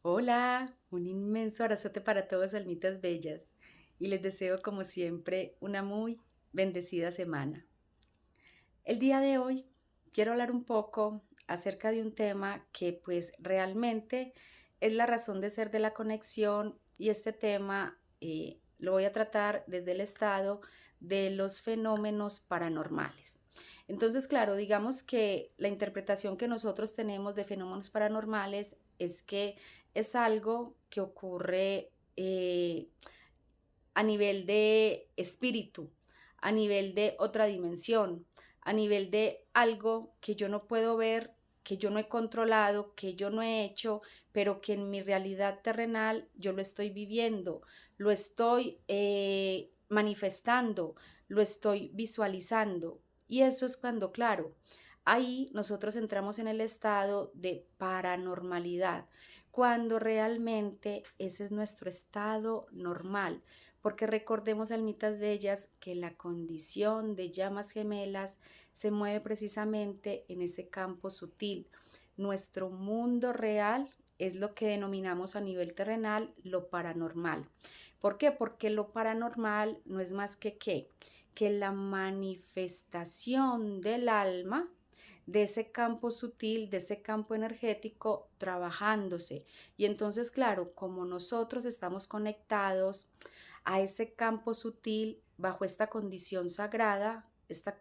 Hola, un inmenso abrazote para todos, almitas bellas, y les deseo como siempre una muy bendecida semana. El día de hoy quiero hablar un poco acerca de un tema que pues realmente es la razón de ser de la conexión y este tema lo voy a tratar desde el estado de los fenómenos paranormales. Entonces, claro, digamos que la interpretación que nosotros tenemos de fenómenos paranormales es que es algo que ocurre a nivel de espíritu, a nivel de otra dimensión, a nivel de algo que yo no puedo ver, que yo no he controlado, que yo no he hecho, pero que en mi realidad terrenal yo lo estoy viviendo, lo estoy manifestando, lo estoy visualizando. Y eso es cuando, claro, ahí nosotros entramos en el estado de paranormalidad, cuando realmente ese es nuestro estado normal, porque recordemos, almitas bellas, que la condición de llamas gemelas se mueve precisamente en ese campo sutil. Nuestro mundo real es lo que denominamos a nivel terrenal lo paranormal. ¿Por qué? Porque lo paranormal no es más que la manifestación del alma de ese campo sutil, de ese campo energético trabajándose. Y entonces, claro, como nosotros estamos conectados a ese campo sutil bajo esta condición sagrada, esta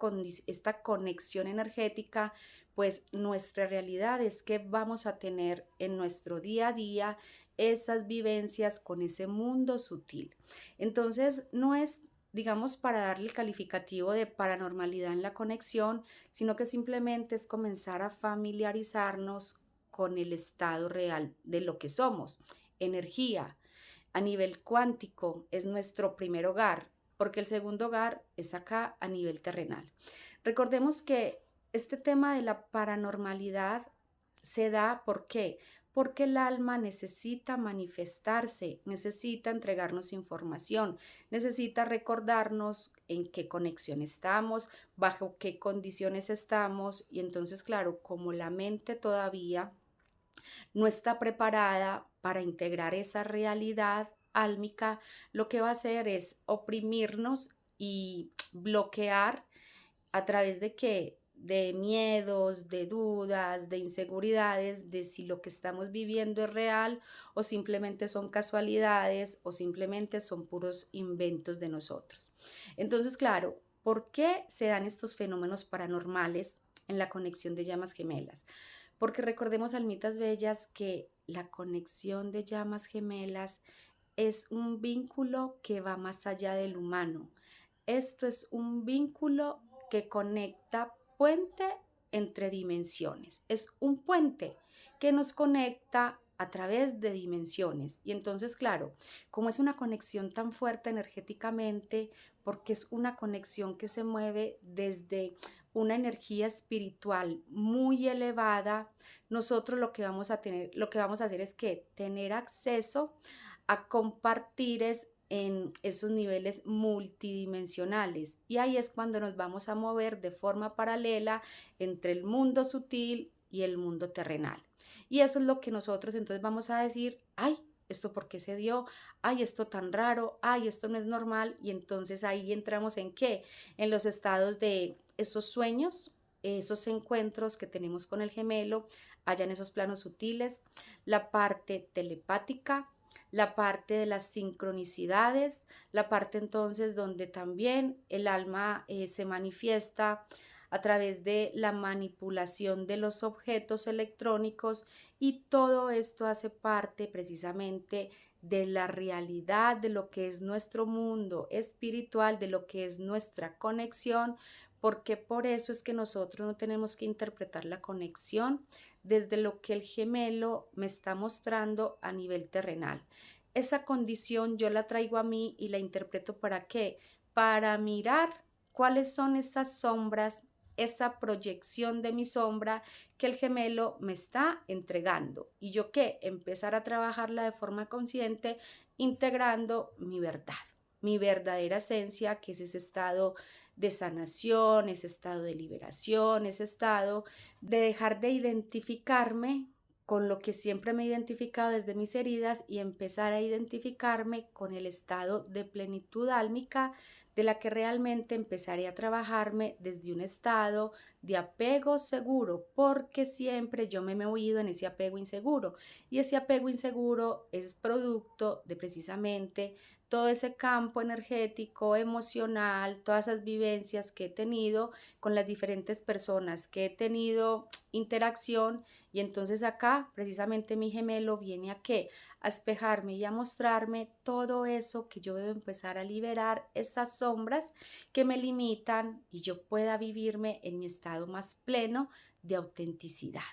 conexión energética, pues nuestra realidad es que vamos a tener en nuestro día a día esas vivencias con ese mundo sutil. Entonces, no es, digamos, para darle el calificativo de paranormalidad en la conexión, sino que simplemente es comenzar a familiarizarnos con el estado real de lo que somos, energía. A nivel cuántico es nuestro primer hogar, porque el segundo hogar es acá a nivel terrenal. Recordemos que este tema de la paranormalidad se da, ¿por qué? Porque el alma necesita manifestarse, necesita entregarnos información, necesita recordarnos en qué conexión estamos, bajo qué condiciones estamos, y entonces, claro, como la mente todavía no está preparada para integrar esa realidad álmica, lo que va a hacer es oprimirnos y bloquear a través de qué, de miedos, de dudas, de inseguridades, de si lo que estamos viviendo es real o simplemente son casualidades o simplemente son puros inventos de nosotros. Entonces, claro, ¿por qué se dan estos fenómenos paranormales en la conexión de llamas gemelas? Porque recordemos, almitas bellas, que la conexión de llamas gemelas es un vínculo que va más allá del humano. Esto es un vínculo que conecta puente entre dimensiones. Es un puente que nos conecta a través de dimensiones. Y entonces, claro, como es una conexión tan fuerte energéticamente, porque es una conexión que se mueve desde una energía espiritual muy elevada, nosotros lo que vamos a tener, lo que vamos a hacer es que tener acceso a compartir en esos niveles multidimensionales. Y ahí es cuando nos vamos a mover de forma paralela entre el mundo sutil y el mundo terrenal. Y eso es lo que nosotros entonces vamos a decir, ay, ¿esto por qué se dio? Ay, esto tan raro, ay, esto no es normal. Y entonces ahí entramos en qué? En los estados de esos sueños, esos encuentros que tenemos con el gemelo, allá en esos planos sutiles, la parte telepática, la parte de las sincronicidades, la parte entonces donde también el alma se manifiesta a través de la manipulación de los objetos electrónicos, y todo esto hace parte precisamente de la realidad de lo que es nuestro mundo espiritual, de lo que es nuestra conexión, porque por eso es que nosotros no tenemos que interpretar la conexión desde lo que el gemelo me está mostrando a nivel terrenal. Esa condición yo la traigo a mí y la interpreto ¿para qué? Para mirar cuáles son esas sombras, esa proyección de mi sombra que el gemelo me está entregando. ¿Y yo qué? Empezar a trabajarla de forma consciente, integrando mi verdadera esencia, que es ese estado de sanación, ese estado de liberación, ese estado de dejar de identificarme con lo que siempre me he identificado desde mis heridas y empezar a identificarme con el estado de plenitud álmica de la que realmente empezaré a trabajarme desde un estado de apego seguro, porque siempre yo me he movido en ese apego inseguro y ese apego inseguro es producto de precisamente todo ese campo energético, emocional, todas esas vivencias que he tenido con las diferentes personas que he tenido interacción. Y entonces acá precisamente mi gemelo viene a qué, a espejarme y a mostrarme todo eso que yo debo empezar a liberar, esas sombras que me limitan y yo pueda vivirme en mi estado más pleno de autenticidad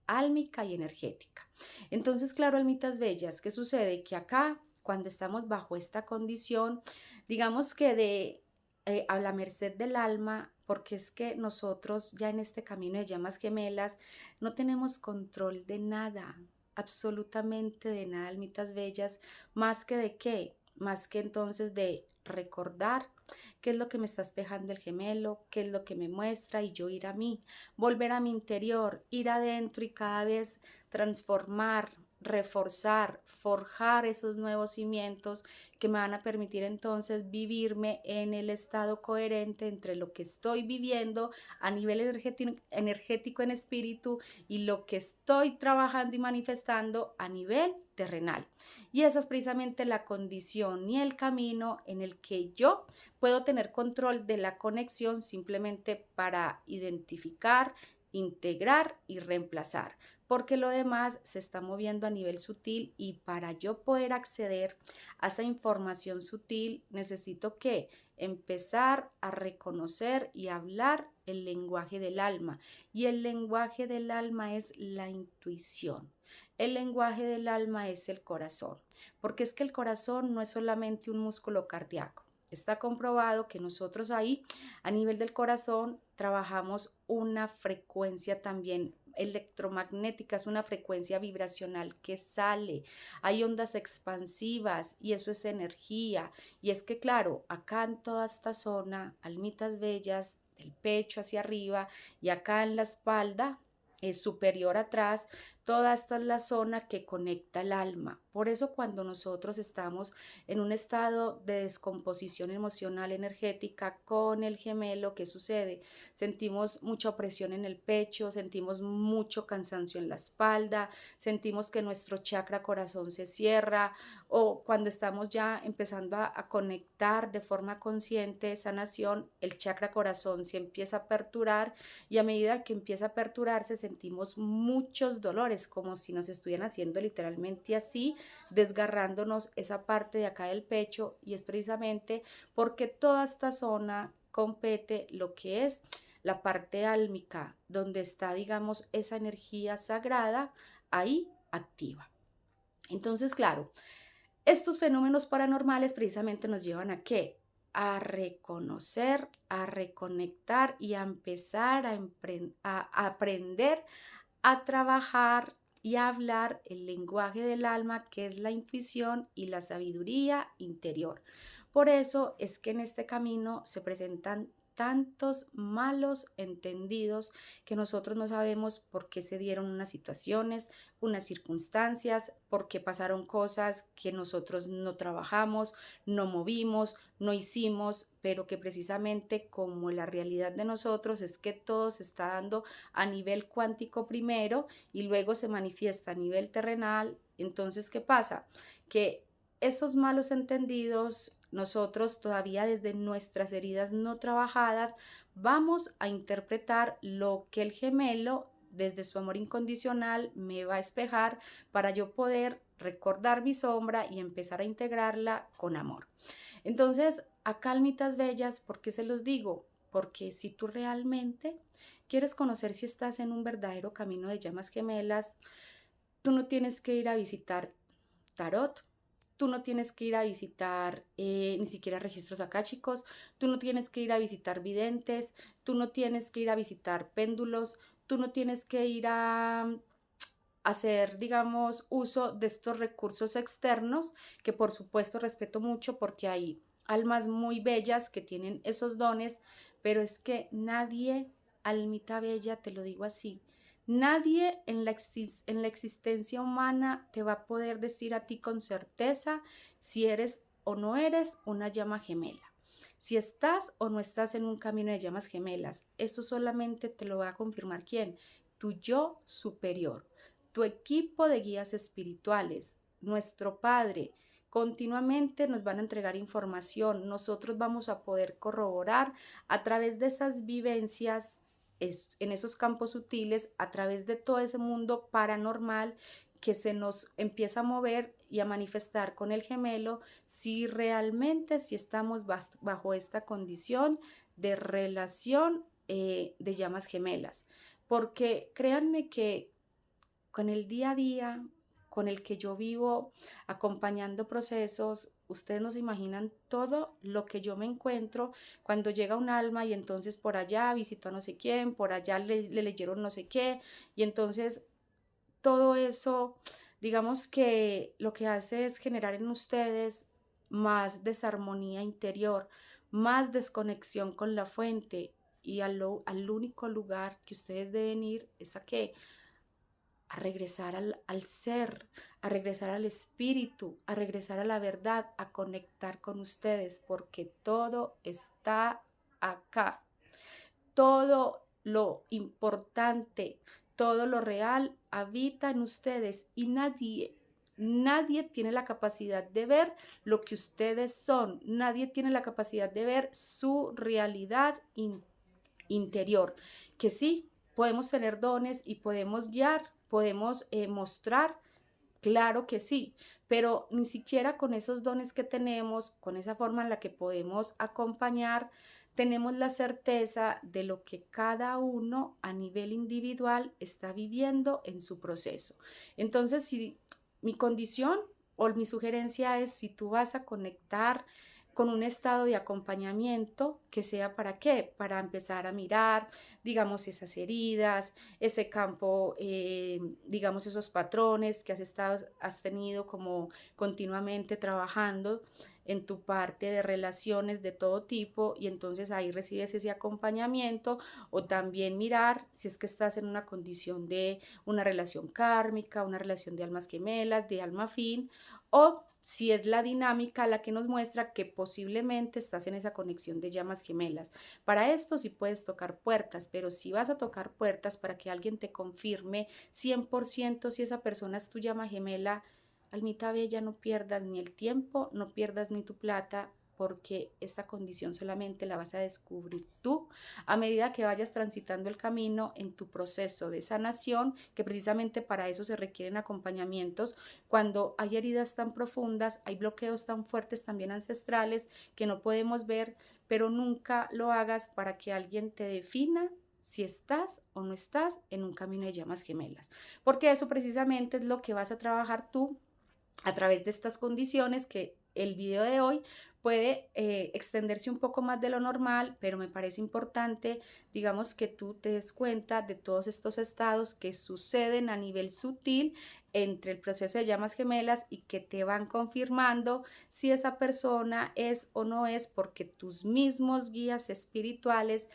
álmica y energética. Entonces, claro, almitas bellas, ¿qué sucede? Que acá, cuando estamos bajo esta condición, digamos que de a la merced del alma, porque es que nosotros ya en este camino de llamas gemelas no tenemos control de nada, absolutamente de nada, almitas bellas, más que de qué, más que entonces de recordar qué es lo que me está espejando el gemelo, qué es lo que me muestra y yo ir a mí, volver a mi interior, ir adentro y cada vez transformar, reforzar, forjar esos nuevos cimientos que me van a permitir entonces vivirme en el estado coherente entre lo que estoy viviendo a nivel energético en espíritu y lo que estoy trabajando y manifestando a nivel terrenal. Y esa es precisamente la condición y el camino en el que yo puedo tener control de la conexión simplemente para identificar, integrar y reemplazar, porque lo demás se está moviendo a nivel sutil y para yo poder acceder a esa información sutil necesito que empezar a reconocer y hablar el lenguaje del alma. Y el lenguaje del alma es la intuición. El lenguaje del alma es el corazón, porque es que el corazón no es solamente un músculo cardíaco. Está comprobado que nosotros ahí, a nivel del corazón, trabajamos una frecuencia también electromagnética, es una frecuencia vibracional que sale. Hay ondas expansivas y eso es energía. Y es que, claro, acá en toda esta zona, almitas bellas, del pecho hacia arriba y acá en la espalda, superior atrás, toda esta es la zona que conecta el alma. Por eso cuando nosotros estamos en un estado de descomposición emocional energética con el gemelo, ¿qué sucede? Sentimos mucha opresión en el pecho, sentimos mucho cansancio en la espalda, sentimos que nuestro chakra corazón se cierra o cuando estamos ya empezando a conectar de forma consciente sanación, el chakra corazón se empieza a aperturar y a medida que empieza a aperturarse sentimos muchos dolores, como si nos estuvieran haciendo literalmente así, desgarrándonos esa parte de acá del pecho y es precisamente porque toda esta zona compete lo que es la parte álmica, donde está, digamos, esa energía sagrada ahí activa. Entonces, claro, estos fenómenos paranormales precisamente nos llevan a qué? A reconocer, a reconectar y a empezar a aprender a trabajar y a hablar el lenguaje del alma, que es la intuición y la sabiduría interior. Por eso es que en este camino se presentan tantos malos entendidos que nosotros no sabemos por qué se dieron unas situaciones, unas circunstancias, por qué pasaron cosas que nosotros no trabajamos, no movimos, no hicimos, pero que precisamente como la realidad de nosotros es que todo se está dando a nivel cuántico primero y luego se manifiesta a nivel terrenal. Entonces, ¿qué pasa? Que esos malos entendidos, nosotros todavía desde nuestras heridas no trabajadas, vamos a interpretar lo que el gemelo desde su amor incondicional me va a espejar para yo poder recordar mi sombra y empezar a integrarla con amor. Entonces, acá, almitas bellas, ¿por qué se los digo? Porque si tú realmente quieres conocer si estás en un verdadero camino de llamas gemelas, tú no tienes que ir a visitar tarot, tú no tienes que ir a visitar ni siquiera registros akáshicos, tú no tienes que ir a visitar videntes, tú no tienes que ir a visitar péndulos, tú no tienes que ir a hacer, digamos, uso de estos recursos externos, que por supuesto respeto mucho porque hay almas muy bellas que tienen esos dones, pero es que nadie, almita bella, te lo digo así, Nadie en la existencia humana te va a poder decir a ti con certeza si eres o no eres una llama gemela. Si estás o no estás en un camino de llamas gemelas, eso solamente te lo va a confirmar ¿quién? Tu yo superior, tu equipo de guías espirituales, nuestro Padre. Continuamente nos van a entregar información, nosotros vamos a poder corroborar a través de esas vivencias en esos campos sutiles, a través de todo ese mundo paranormal que se nos empieza a mover y a manifestar con el gemelo, si realmente si estamos bajo esta condición de relación de llamas gemelas. Porque créanme que con el día a día, con el que yo vivo, acompañando procesos, ustedes no se imaginan todo lo que yo me encuentro cuando llega un alma y entonces por allá visitó a no sé quién, por allá le leyeron no sé qué, y entonces todo eso, digamos que lo que hace es generar en ustedes más desarmonía interior, más desconexión con la fuente, y al único lugar que ustedes deben ir es a qué, a regresar al ser, a regresar al espíritu, a regresar a la verdad, a conectar con ustedes, porque todo está acá. Todo lo importante, todo lo real habita en ustedes y nadie tiene la capacidad de ver lo que ustedes son. Nadie tiene la capacidad de ver su realidad interior. Que sí, podemos tener dones y podemos guiar, podemos mostrar. Claro que sí, pero ni siquiera con esos dones que tenemos, con esa forma en la que podemos acompañar, tenemos la certeza de lo que cada uno a nivel individual está viviendo en su proceso. Entonces, si mi condición o mi sugerencia es, si tú vas a conectar con un estado de acompañamiento, que sea para qué, para empezar a mirar, digamos, esas heridas, ese campo, digamos, esos patrones que has tenido como continuamente trabajando en tu parte de relaciones de todo tipo, y entonces ahí recibes ese acompañamiento. O también mirar si es que estás en una condición de una relación kármica, una relación de almas gemelas, de alma afín, o si es la dinámica la que nos muestra que posiblemente estás en esa conexión de llamas gemelas. Para esto sí puedes tocar puertas, pero si vas a tocar puertas para que alguien te confirme 100% si esa persona es tu llama gemela, almita bella, no pierdas ni el tiempo, no pierdas ni tu plata, porque esa condición solamente la vas a descubrir tú a medida que vayas transitando el camino en tu proceso de sanación, que precisamente para eso se requieren acompañamientos. Cuando hay heridas tan profundas, hay bloqueos tan fuertes también ancestrales que no podemos ver, pero nunca lo hagas para que alguien te defina si estás o no estás en un camino de llamas gemelas, porque eso precisamente es lo que vas a trabajar tú a través de estas condiciones, que el video de hoy puede extenderse un poco más de lo normal, pero me parece importante, digamos, que tú te des cuenta de todos estos estados que suceden a nivel sutil entre el proceso de llamas gemelas y que te van confirmando si esa persona es o no es, porque tus mismos guías espirituales,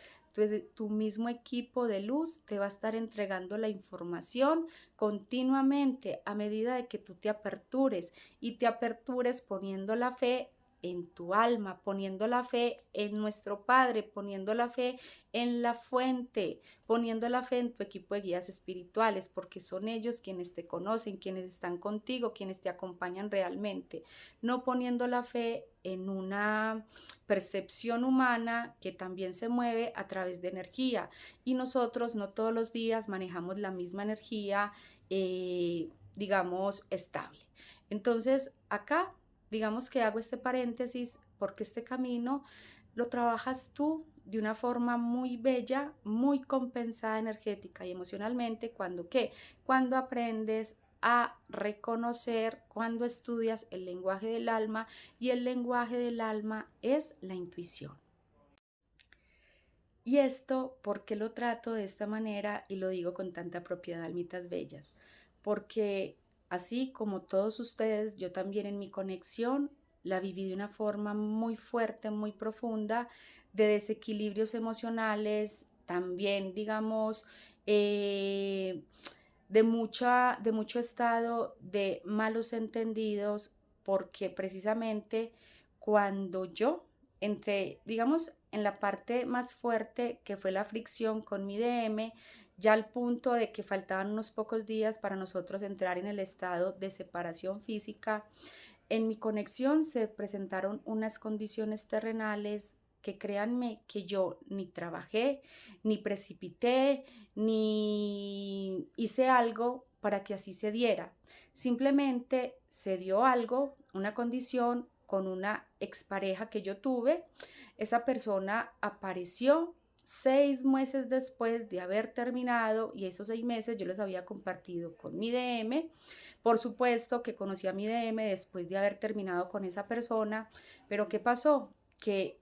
tu mismo equipo de luz te va a estar entregando la información continuamente a medida de que tú te apertures, y te apertures poniendo la fe en tu alma, poniendo la fe en nuestro Padre, poniendo la fe en la fuente, poniendo la fe en tu equipo de guías espirituales, porque son ellos quienes te conocen, quienes están contigo, quienes te acompañan realmente, no poniendo la fe en una percepción humana que también se mueve a través de energía, y nosotros no todos los días manejamos la misma energía, digamos, estable. Entonces, acá, digamos que hago este paréntesis porque este camino lo trabajas tú de una forma muy bella, muy compensada energética y emocionalmente, cuando ¿qué? Cuando aprendes a reconocer, cuando estudias el lenguaje del alma, y el lenguaje del alma es la intuición. Y esto, ¿por qué lo trato de esta manera y lo digo con tanta propiedad, almitas bellas? Porque así como todos ustedes, yo también en mi conexión la viví de una forma muy fuerte, muy profunda, de desequilibrios emocionales, también, digamos, eh, de mucho estado de malos entendidos, porque precisamente cuando yo entré, digamos, en la parte más fuerte que fue la fricción con mi DM, ya al punto de que faltaban unos pocos días para nosotros entrar en el estado de separación física, en mi conexión se presentaron unas condiciones terrenales que créanme que yo ni trabajé, ni precipité, ni hice algo para que así se diera. Simplemente se dio algo, una condición con una expareja que yo tuve. Esa persona apareció 6 meses después de haber terminado y esos 6 meses yo los había compartido con mi DM. Por supuesto que conocí a mi DM después de haber terminado con esa persona, pero ¿qué pasó? Que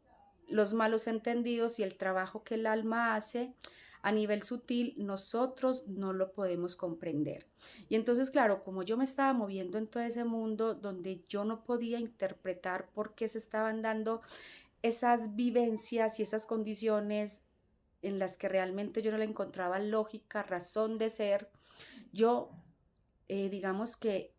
los malos entendidos y el trabajo que el alma hace a nivel sutil, nosotros no lo podemos comprender. Y entonces, claro, como yo me estaba moviendo en todo ese mundo donde yo no podía interpretar por qué se estaban dando esas vivencias y esas condiciones en las que realmente yo no le encontraba lógica, razón de ser, yo digamos que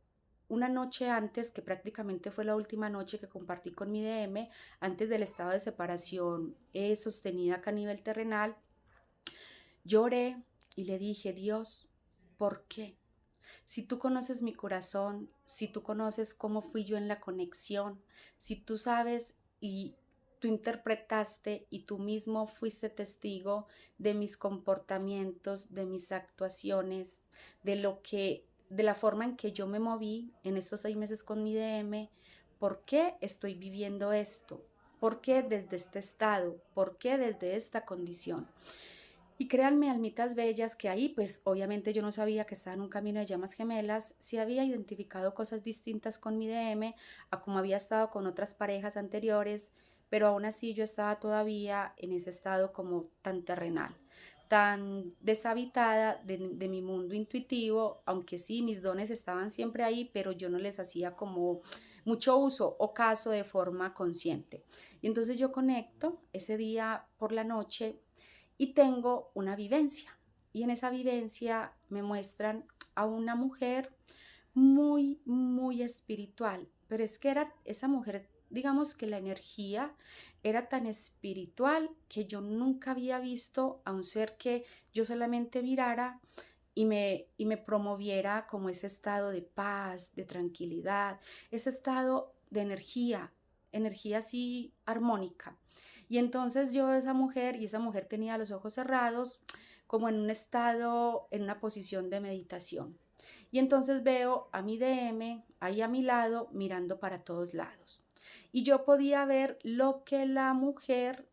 una noche antes, que prácticamente fue la última noche que compartí con mi DM, antes del estado de separación sostenida acá a nivel terrenal, lloré y le dije, Dios, ¿por qué? Si tú conoces mi corazón, si tú conoces cómo fui yo en la conexión, si tú sabes y tú interpretaste y tú mismo fuiste testigo de mis comportamientos, de mis actuaciones, de la forma en que yo me moví en estos 6 meses con mi DM, ¿por qué estoy viviendo esto? ¿Por qué desde este estado? ¿Por qué desde esta condición? Y créanme, almitas bellas, que ahí pues obviamente yo no sabía que estaba en un camino de llamas gemelas, sí había identificado cosas distintas con mi DM a como había estado con otras parejas anteriores, pero aún así yo estaba todavía en ese estado como tan terrenal, tan deshabitada de mi mundo intuitivo, aunque sí, mis dones estaban siempre ahí, pero yo no les hacía como mucho uso o caso de forma consciente. Y entonces yo conecto ese día por la noche y tengo una vivencia. Y en esa vivencia me muestran a una mujer muy, muy espiritual. Pero es que era esa mujer, digamos que la energía era tan espiritual que yo nunca había visto a un ser que yo solamente mirara y me promoviera como ese estado de paz, de tranquilidad, ese estado de energía, energía así armónica. Y entonces yo esa mujer, y esa mujer tenía los ojos cerrados, como en un estado, en una posición de meditación. Y entonces veo a mi DM ahí a mi lado mirando para todos lados. Y yo podía ver lo que la mujer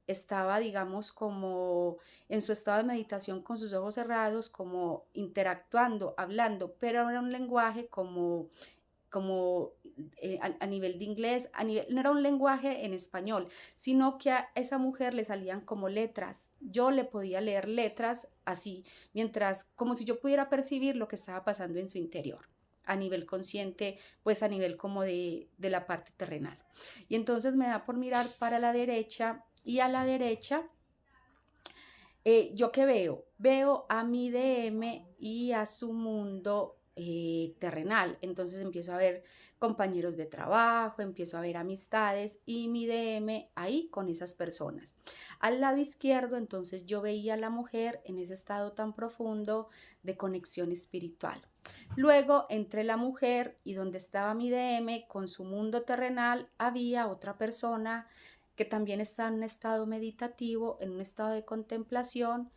estaba, digamos, como en su estado de meditación con sus ojos cerrados, como interactuando, hablando, pero era un lenguaje como a nivel de inglés, no era un lenguaje en español, sino que a esa mujer le salían como letras. Yo le podía leer letras así, mientras, como si yo pudiera percibir lo que estaba pasando en su interior a nivel consciente, pues a nivel como de la parte terrenal. Y entonces me da por mirar para la derecha y a la derecha, ¿yo qué veo? Veo a mi DM y a su mundo terrenal. Entonces empiezo a ver compañeros de trabajo, empiezo a ver amistades y mi DM ahí con esas personas. Al lado izquierdo, entonces yo veía a la mujer en ese estado tan profundo de conexión espiritual. Luego, entre la mujer y donde estaba mi DM con su mundo terrenal, había otra persona que también está en un estado meditativo, en un estado de contemplación,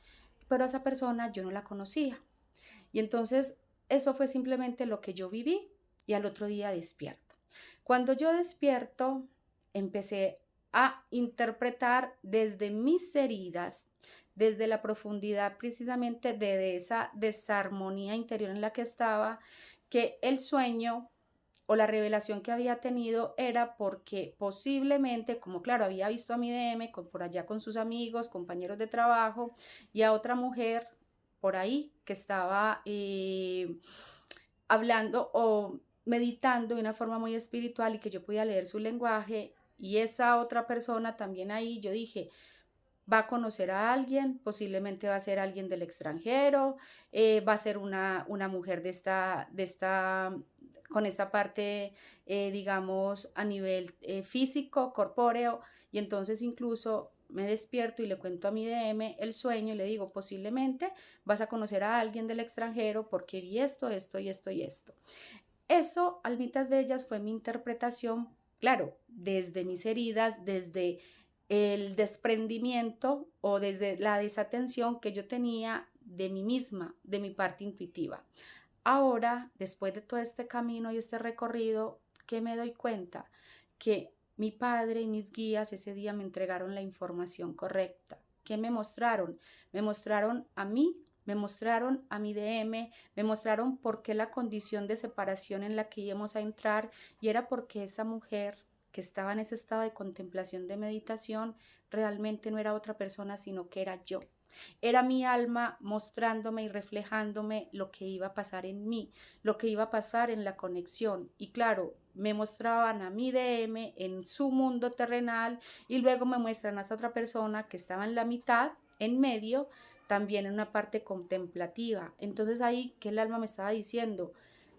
pero a esa persona yo no la conocía. Y entonces eso fue simplemente lo que yo viví y al otro día despierto. Cuando yo despierto, empecé a interpretar desde mis heridas, desde la profundidad precisamente de esa desarmonía interior en la que estaba, que el sueño o la revelación que había tenido era porque posiblemente, como claro, había visto a mi DM por allá con sus amigos, compañeros de trabajo y a otra mujer por ahí que estaba hablando o meditando de una forma muy espiritual y que yo podía leer su lenguaje y esa otra persona también ahí, yo dije, va a conocer a alguien, posiblemente va a ser alguien del extranjero, va a ser una mujer con esta parte, digamos, a nivel físico, corpóreo, y entonces incluso me despierto y le cuento a mi DM el sueño y le digo, posiblemente vas a conocer a alguien del extranjero porque vi esto, esto y esto y esto. Eso, Almitas Bellas, fue mi interpretación, claro, desde mis heridas, desde el desprendimiento o desde la desatención que yo tenía de mí misma, de mi parte intuitiva. Ahora, después de todo este camino y este recorrido, ¿qué me doy cuenta? Que mi padre y mis guías ese día me entregaron la información correcta. ¿Qué me mostraron? Me mostraron a mí, me mostraron a mi DM, me mostraron por qué la condición de separación en la que íbamos a entrar, y era porque esa mujer que estaba en ese estado de contemplación, de meditación, realmente no era otra persona, sino que era yo. Era mi alma mostrándome y reflejándome lo que iba a pasar en mí, lo que iba a pasar en la conexión. Y claro, me mostraban a mi DM en su mundo terrenal y luego me muestran a esa otra persona que estaba en la mitad, en medio, también en una parte contemplativa. Entonces ahí que el alma me estaba diciendo,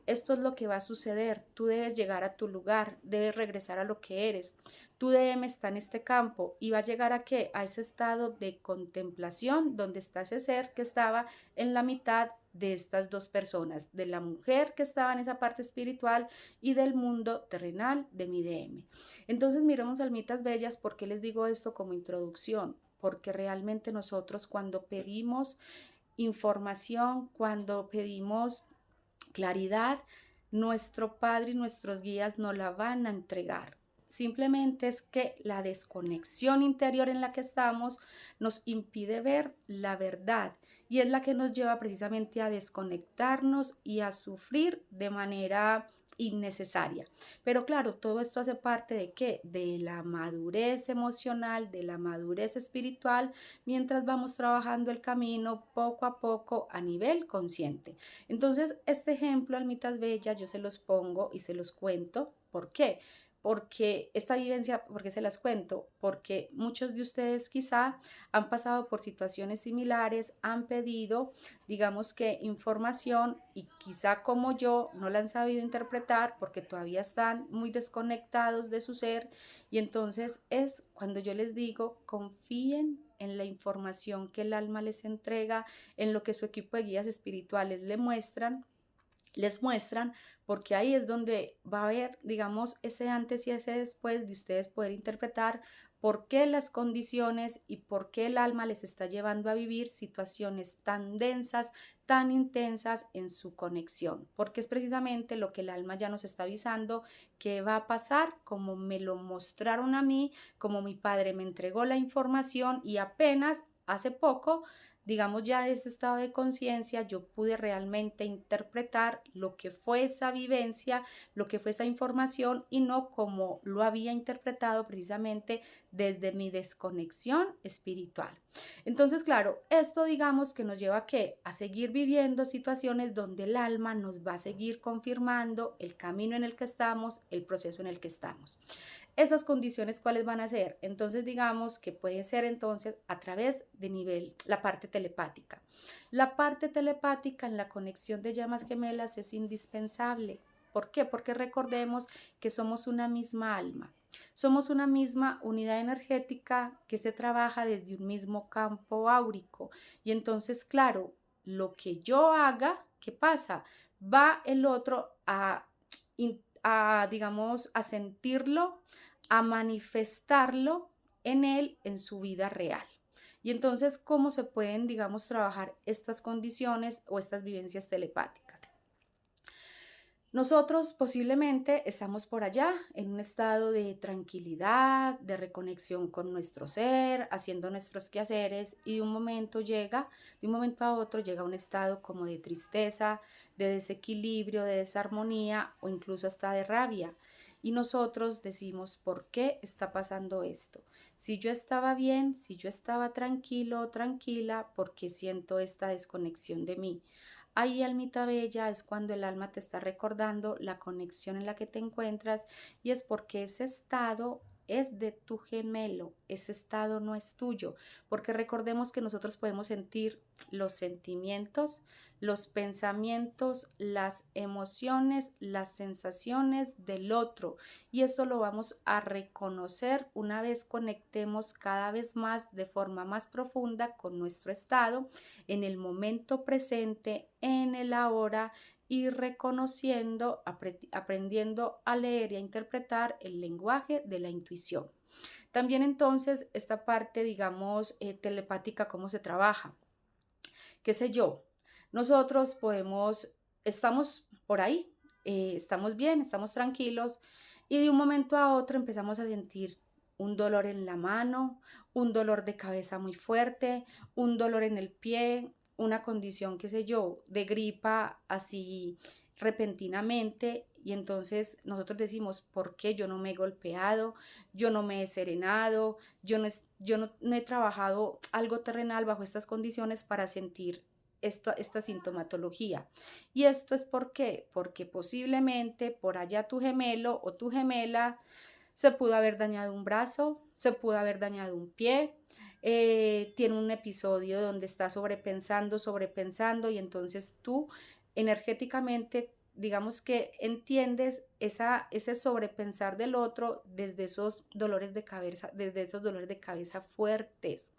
esto es lo que va a suceder, tú debes llegar a tu lugar, debes regresar a lo que eres, tu DM está en este campo y va a llegar a qué, a ese estado de contemplación donde está ese ser que estaba en la mitad de estas dos personas, de la mujer que estaba en esa parte espiritual y del mundo terrenal de mi DM. Entonces miremos, almitas bellas, ¿por qué les digo esto como introducción? Porque realmente nosotros cuando pedimos información, cuando pedimos claridad, nuestro Padre y nuestros guías nos la van a entregar. Simplemente es que la desconexión interior en la que estamos nos impide ver la verdad, y es la que nos lleva precisamente a desconectarnos y a sufrir de manera innecesaria. Pero claro, todo esto hace parte de qué? De la madurez emocional, de la madurez espiritual, mientras vamos trabajando el camino poco a poco a nivel consciente. Entonces, este ejemplo, almitas bellas, yo se los pongo y se los cuento. ¿Por qué? Porque esta vivencia, ¿por qué se las cuento? Porque muchos de ustedes quizá han pasado por situaciones similares, han pedido, digamos que información, y quizá como yo no la han sabido interpretar porque todavía están muy desconectados de su ser, y entonces es cuando yo les digo, confíen en la información que el alma les entrega, en lo que su equipo de guías espirituales les muestran, porque ahí es donde va a haber, digamos, ese antes y ese después de ustedes poder interpretar por qué las condiciones y por qué el alma les está llevando a vivir situaciones tan densas, tan intensas en su conexión, porque es precisamente lo que el alma ya nos está avisando que va a pasar, como me lo mostraron a mí, como mi padre me entregó la información, y apenas hace poco, digamos, ya en este estado de conciencia, yo pude realmente interpretar lo que fue esa vivencia, lo que fue esa información, y no como lo había interpretado precisamente desde mi desconexión espiritual. Entonces, claro, esto digamos que nos lleva a qué? A seguir viviendo situaciones donde el alma nos va a seguir confirmando el camino en el que estamos, el proceso en el que estamos. Esas condiciones, ¿cuáles van a ser? Entonces, digamos que puede ser entonces a través de nivel, la parte telepática. La parte telepática en la conexión de llamas gemelas es indispensable. ¿Por qué? Porque recordemos que somos una misma alma. Somos una misma unidad energética que se trabaja desde un mismo campo áurico. Y entonces, claro, lo que yo haga, ¿qué pasa? Va el otro digamos, a sentirlo, a manifestarlo en él, en su vida real. Y entonces, ¿cómo se pueden, digamos, trabajar estas condiciones o estas vivencias telepáticas? Nosotros posiblemente estamos por allá en un estado de tranquilidad, de reconexión con nuestro ser, haciendo nuestros quehaceres, y de un momento a otro llega un estado como de tristeza, de desequilibrio, de desarmonía o incluso hasta de rabia. Y nosotros decimos, ¿por qué está pasando esto? Si yo estaba bien, si yo estaba tranquilo o tranquila, ¿por qué siento esta desconexión de mí? Ahí, almita bella, es cuando el alma te está recordando la conexión en la que te encuentras, y es porque ese estado es de tu gemelo, ese estado no es tuyo, porque recordemos que nosotros podemos sentir los sentimientos, los pensamientos, las emociones, las sensaciones del otro, y eso lo vamos a reconocer una vez conectemos cada vez más de forma más profunda con nuestro estado en el momento presente, en el ahora, y reconociendo, aprendiendo a leer y a interpretar el lenguaje de la intuición. También entonces esta parte, digamos, telepática, ¿cómo se trabaja? ¿Qué sé yo? Nosotros podemos, estamos por ahí, estamos bien, estamos tranquilos y de un momento a otro empezamos a sentir un dolor en la mano, un dolor de cabeza muy fuerte, un dolor en el pie, una condición, qué sé yo, de gripa así repentinamente. Y entonces nosotros decimos, ¿por qué yo no me he golpeado? Yo no me he serenado, yo no he trabajado algo terrenal bajo estas condiciones para sentir esta sintomatología. ¿Y esto es por qué? Porque posiblemente por allá tu gemelo o tu gemela se pudo haber dañado un brazo, se pudo haber dañado un pie, tiene un episodio donde está sobrepensando, sobrepensando y entonces tú energéticamente digamos que entiendes ese sobrepensar del otro desde esos dolores de cabeza fuertes.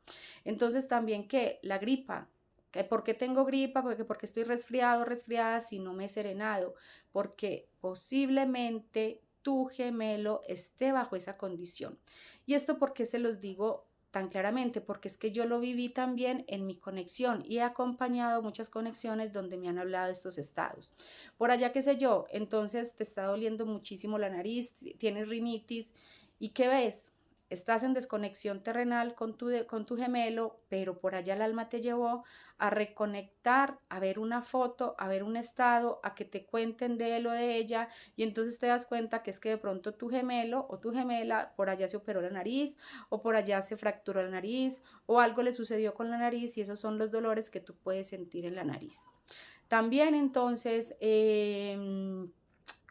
Entonces también que la gripa, que ¿por qué tengo gripa? Porque estoy resfriado, resfriada si no me he serenado, porque posiblemente tu gemelo esté bajo esa condición. ¿Y esto por qué se los digo tan claramente? Porque es que yo lo viví también en mi conexión y he acompañado muchas conexiones donde me han hablado de estos estados. Por allá, qué sé yo, entonces te está doliendo muchísimo la nariz, tienes rinitis y ¿qué ves? Estás en desconexión terrenal con tu gemelo, pero por allá el alma te llevó a reconectar, a ver una foto, a ver un estado, a que te cuenten de él o de ella, y entonces te das cuenta que es que de pronto tu gemelo o tu gemela por allá se operó la nariz, o por allá se fracturó la nariz, o algo le sucedió con la nariz, y esos son los dolores que tú puedes sentir en la nariz. También entonces,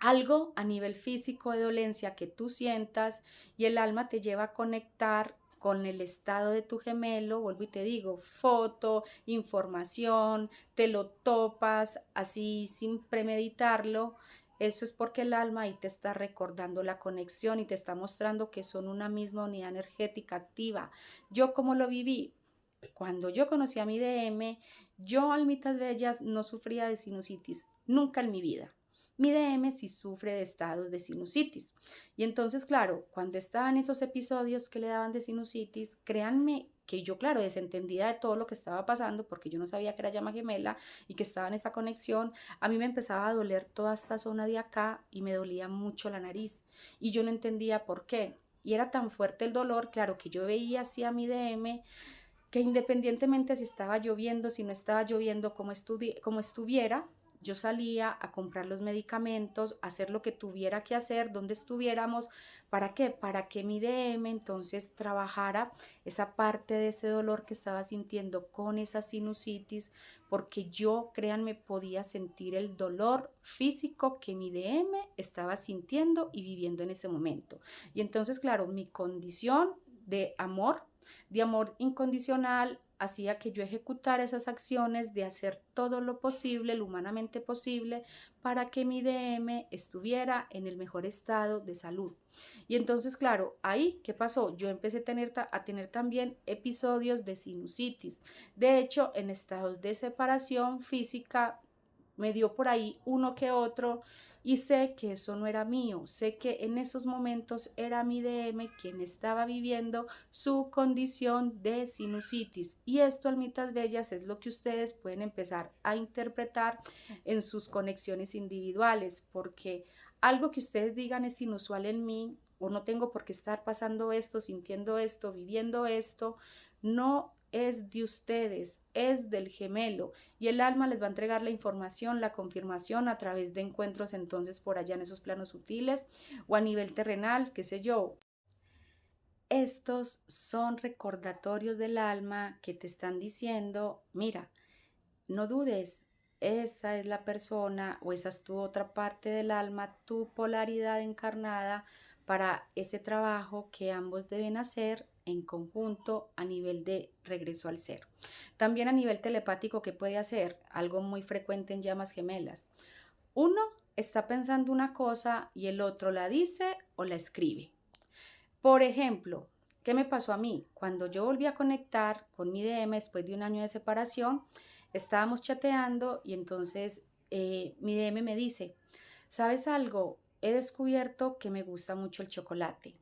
algo a nivel físico de dolencia que tú sientas y el alma te lleva a conectar con el estado de tu gemelo, vuelvo y te digo, foto, información, te lo topas así sin premeditarlo. Esto es porque el alma ahí te está recordando la conexión y te está mostrando que son una misma unidad energética activa. Yo como lo viví, cuando yo conocí a mi DM, yo, Almitas Bellas, no sufría de sinusitis, nunca en mi vida. Mi DM sí sufre de estados de sinusitis. Y entonces, claro, cuando estaban esos episodios que le daban de sinusitis, créanme que yo, claro, desentendida de todo lo que estaba pasando, porque yo no sabía que era llama gemela y que estaba en esa conexión, a mí me empezaba a doler toda esta zona de acá y me dolía mucho la nariz. Y yo no entendía por qué. Y era tan fuerte el dolor, claro, que yo veía así a mi DM que independientemente si estaba lloviendo, si no estaba lloviendo, como estuviera, yo salía a comprar los medicamentos, a hacer lo que tuviera que hacer, donde estuviéramos. ¿Para qué? Para que mi DM entonces trabajara esa parte de ese dolor que estaba sintiendo con esa sinusitis, porque yo, créanme, podía sentir el dolor físico que mi DM estaba sintiendo y viviendo en ese momento. Y entonces, claro, mi condición de amor incondicional, hacía que yo ejecutara esas acciones de hacer todo lo posible, lo humanamente posible, para que mi DM estuviera en el mejor estado de salud. Y entonces, claro, ahí, ¿qué pasó? Yo empecé a tener también episodios de sinusitis. De hecho, en estados de separación física, me dio por ahí uno que otro y sé que eso no era mío, sé que en esos momentos era mi DM quien estaba viviendo su condición de sinusitis y esto, almitas bellas, es lo que ustedes pueden empezar a interpretar en sus conexiones individuales, porque algo que ustedes digan es inusual en mí o no tengo por qué estar pasando esto, sintiendo esto, viviendo esto, no es de ustedes, es del gemelo y el alma les va a entregar la información, la confirmación a través de encuentros entonces por allá en esos planos sutiles o a nivel terrenal, qué sé yo. Estos son recordatorios del alma que te están diciendo, mira, no dudes, esa es la persona o esa es tu otra parte del alma, tu polaridad encarnada para ese trabajo que ambos deben hacer en conjunto a nivel de regreso al ser. También a nivel telepático, ¿qué puede hacer? Algo muy frecuente en llamas gemelas. Uno está pensando una cosa y el otro la dice o la escribe. Por ejemplo, ¿qué me pasó a mí? Cuando yo volví a conectar con mi DM después de un año de separación, estábamos chateando y entonces mi DM me dice, ¿sabes algo? He descubierto que me gusta mucho el chocolate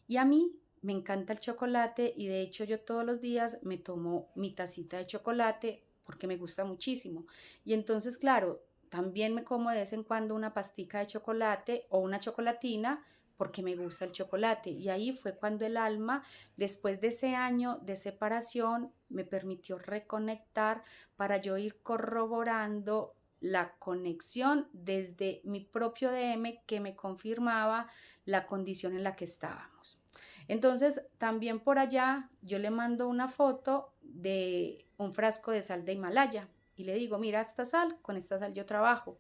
y a mí me encanta el chocolate y de hecho yo todos los días me tomo mi tacita de chocolate porque me gusta muchísimo. Y entonces, claro, también me como de vez en cuando una pastica de chocolate o una chocolatina porque me gusta el chocolate. Y ahí fue cuando el alma, después de ese año de separación, me permitió reconectar para yo ir corroborando la conexión desde mi propio DM que me confirmaba la condición en la que estábamos. Entonces, también por allá yo le mando una foto de un frasco de sal de Himalaya y le digo, mira esta sal, con esta sal yo trabajo.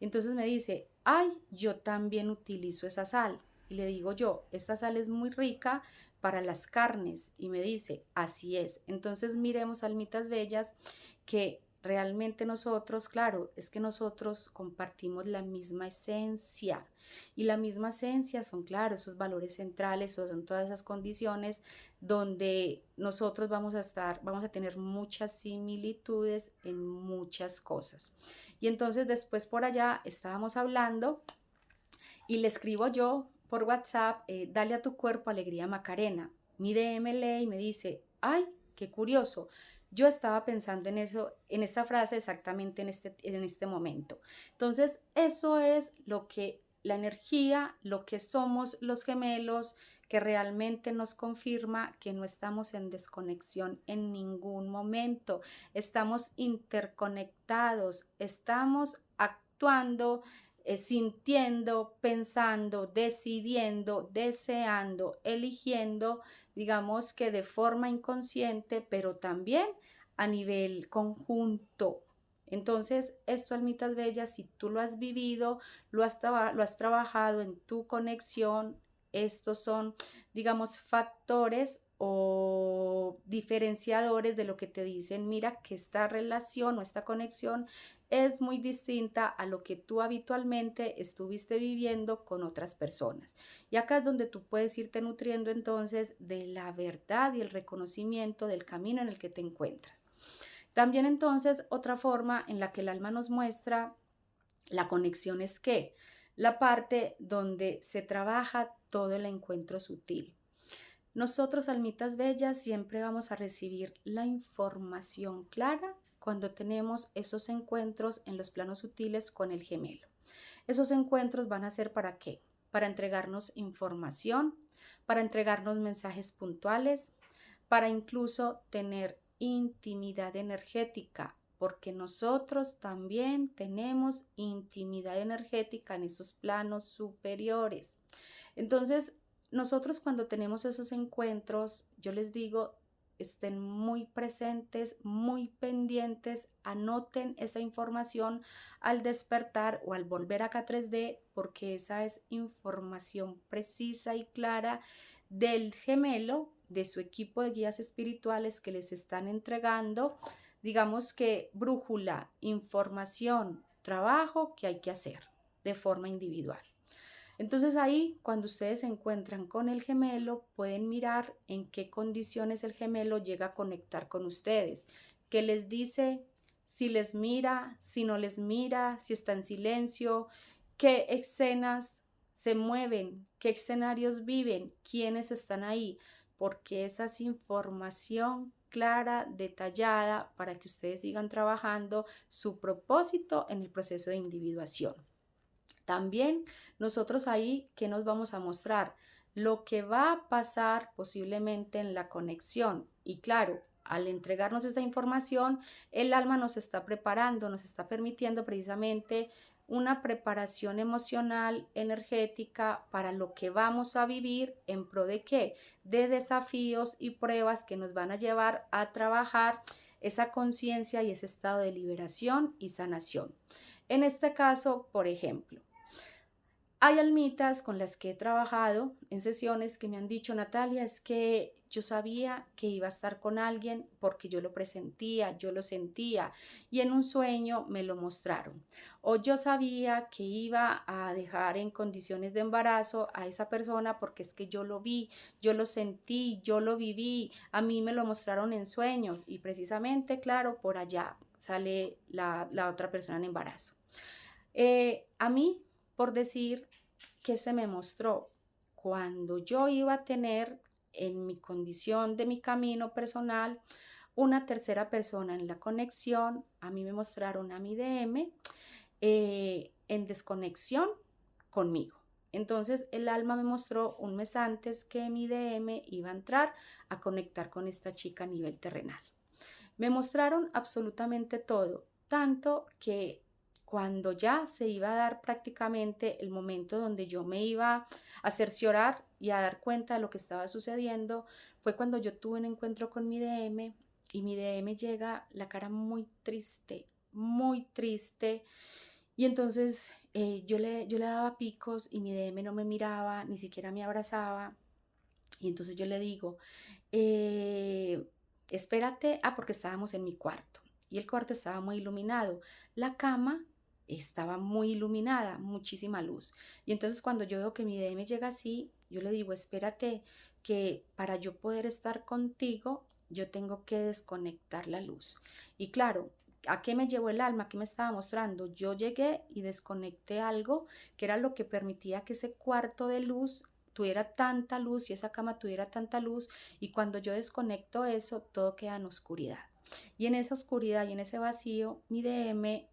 Entonces me dice, ay, yo también utilizo esa sal. Y le digo yo, esta sal es muy rica para las carnes. Y me dice, así es. Entonces miremos, almitas bellas, que realmente nosotros, claro, es que nosotros compartimos la misma esencia y la misma esencia son, claro, esos valores centrales o son todas esas condiciones donde nosotros vamos a tener muchas similitudes en muchas cosas. Y entonces después por allá estábamos hablando y le escribo yo por WhatsApp, dale a tu cuerpo alegría Macarena. Mi DM lee y me dice, ay, qué curioso. Yo estaba pensando en eso, en esta frase exactamente en este momento. Entonces, eso es lo que la energía, lo que somos los gemelos, que realmente nos confirma que no estamos en desconexión en ningún momento. Estamos interconectados, estamos actuando sintiendo, pensando, decidiendo, deseando, eligiendo, digamos que de forma inconsciente, pero también a nivel conjunto. Entonces, esto, almitas bellas, si tú lo has vivido, lo has trabajado en tu conexión, estos son, digamos, factores o diferenciadores de lo que te dicen, mira que esta relación o esta conexión es muy distinta a lo que tú habitualmente estuviste viviendo con otras personas. Y acá es donde tú puedes irte nutriendo entonces de la verdad y el reconocimiento del camino en el que te encuentras. También entonces otra forma en la que el alma nos muestra la conexión es que la parte donde se trabaja todo el encuentro sutil. Nosotros, almitas bellas, siempre vamos a recibir la información clara cuando tenemos esos encuentros en los planos sutiles con el gemelo. Esos encuentros van a ser ¿para qué? Para entregarnos información, para entregarnos mensajes puntuales, para incluso tener intimidad energética, porque nosotros también tenemos intimidad energética en esos planos superiores. Entonces, nosotros cuando tenemos esos encuentros, yo les digo, estén muy presentes, muy pendientes, anoten esa información al despertar o al volver acá 3D, porque esa es información precisa y clara del gemelo, de su equipo de guías espirituales que les están entregando, digamos que brújula, información, trabajo que hay que hacer de forma individual. Entonces ahí, cuando ustedes se encuentran con el gemelo, pueden mirar en qué condiciones el gemelo llega a conectar con ustedes, qué les dice, si les mira, si no les mira, si está en silencio, qué escenas se mueven, qué escenarios viven, quiénes están ahí, porque esa es información clara, detallada, para que ustedes sigan trabajando su propósito en el proceso de individuación. También nosotros ahí, ¿qué nos vamos a mostrar? Lo que va a pasar posiblemente en la conexión. Y claro, al entregarnos esa información, el alma nos está preparando, nos está permitiendo precisamente una preparación emocional, energética para lo que vamos a vivir en pro de qué? De desafíos y pruebas que nos van a llevar a trabajar esa conciencia y ese estado de liberación y sanación. En este caso, por ejemplo, Hay almitas con las que he trabajado en sesiones que me han dicho, Natalia, es que yo sabía que iba a estar con alguien porque yo lo presentía, yo lo sentía y en un sueño me lo mostraron. O yo sabía que iba a dejar en condiciones de embarazo a esa persona porque es que yo lo vi, yo lo sentí, yo lo viví, a mí me lo mostraron en sueños y precisamente, claro, por allá sale la otra persona en embarazo. A mí, por decir que se me mostró cuando yo iba a tener en mi condición de mi camino personal una tercera persona en la conexión, a mí me mostraron a mi DM en desconexión conmigo. Entonces el alma me mostró un mes antes que mi DM iba a entrar a conectar con esta chica a nivel terrenal. Me mostraron absolutamente todo, tanto que cuando ya se iba a dar prácticamente el momento donde yo me iba a cerciorar y a dar cuenta de lo que estaba sucediendo, fue cuando yo tuve un encuentro con mi DM y mi DM llega la cara muy triste. Y entonces yo le daba picos y mi DM no me miraba, ni siquiera me abrazaba. Y entonces yo le digo, eh, espérate, porque estábamos en mi cuarto y el cuarto estaba muy iluminado. La cama estaba muy iluminada, muchísima luz. Y entonces cuando yo veo que mi DM llega así, yo le digo, espérate, que para yo poder estar contigo, yo tengo que desconectar la luz. Y claro, ¿a qué me llevó el alma? ¿Qué me estaba mostrando? Yo llegué y desconecté algo que era lo que permitía que ese cuarto de luz tuviera tanta luz y esa cama tuviera tanta luz y cuando yo desconecto eso, todo queda en oscuridad. Y en esa oscuridad y en ese vacío, mi DM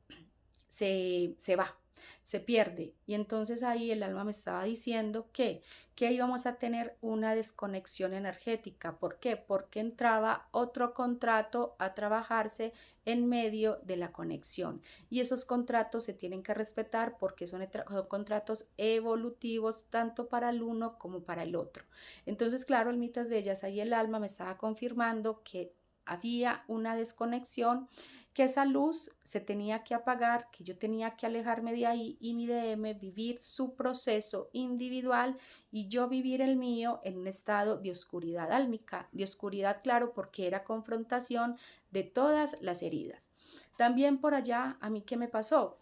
se va, se pierde. Y entonces ahí el alma me estaba diciendo que íbamos a tener una desconexión energética. ¿Por qué? Porque entraba otro contrato a trabajarse en medio de la conexión. Y esos contratos se tienen que respetar porque son contratos evolutivos tanto para el uno como para el otro. Entonces, claro, almitas bellas, ahí el alma me estaba confirmando que había una desconexión, que esa luz se tenía que apagar, que yo tenía que alejarme de ahí y mi DM vivir su proceso individual y yo vivir el mío en un estado de oscuridad álmica, de oscuridad, claro, porque era confrontación de todas las heridas. También por allá, ¿a mí qué me pasó?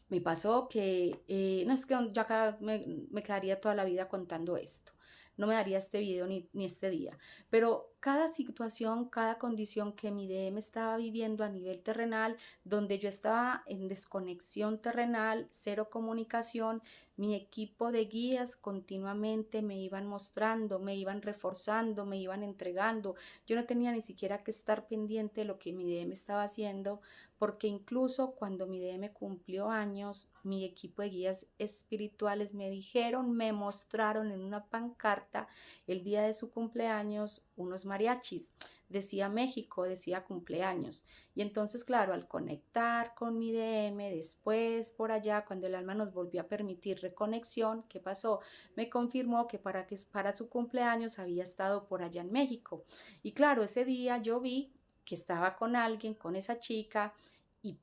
Me pasó que, no es que yo acá me quedaría toda la vida contando esto, no me daría este video ni este día, pero cada situación, cada condición que mi DM estaba viviendo a nivel terrenal, donde yo estaba en desconexión terrenal, cero comunicación, mi equipo de guías continuamente me iban mostrando, me iban reforzando, me iban entregando, yo no tenía ni siquiera que estar pendiente de lo que mi DM estaba haciendo, porque incluso cuando mi DM cumplió años, mi equipo de guías espirituales me dijeron, me mostraron en una pancarta el día de su cumpleaños unos mariachis. Decía México, decía cumpleaños. Y entonces, claro, al conectar con mi DM, después por allá, cuando el alma nos volvió a permitir reconexión, ¿qué pasó? Me confirmó que para su cumpleaños había estado por allá en México. Y claro, ese día yo vi que estaba con alguien, con esa chica, y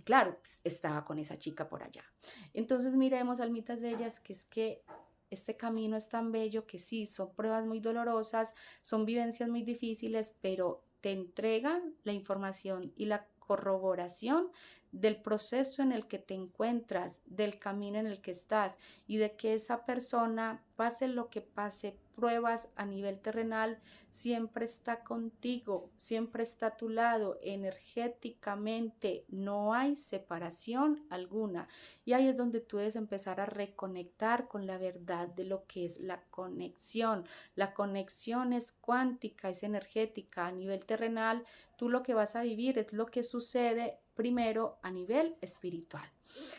claro, pues, estaba con esa chica por allá. Entonces miremos, almitas bellas, que es que este camino es tan bello que sí, son pruebas muy dolorosas, son vivencias muy difíciles, pero te entregan la información y la corroboración del proceso en el que te encuentras, del camino en el que estás y de que esa persona, pase lo que pase, pruebas a nivel terrenal, siempre está contigo, siempre está a tu lado, energéticamente, no hay separación alguna. Y ahí es donde tú debes empezar a reconectar con la verdad de lo que es la conexión. La conexión es cuántica, es energética. A nivel terrenal, tú lo que vas a vivir es lo que sucede primero a nivel espiritual.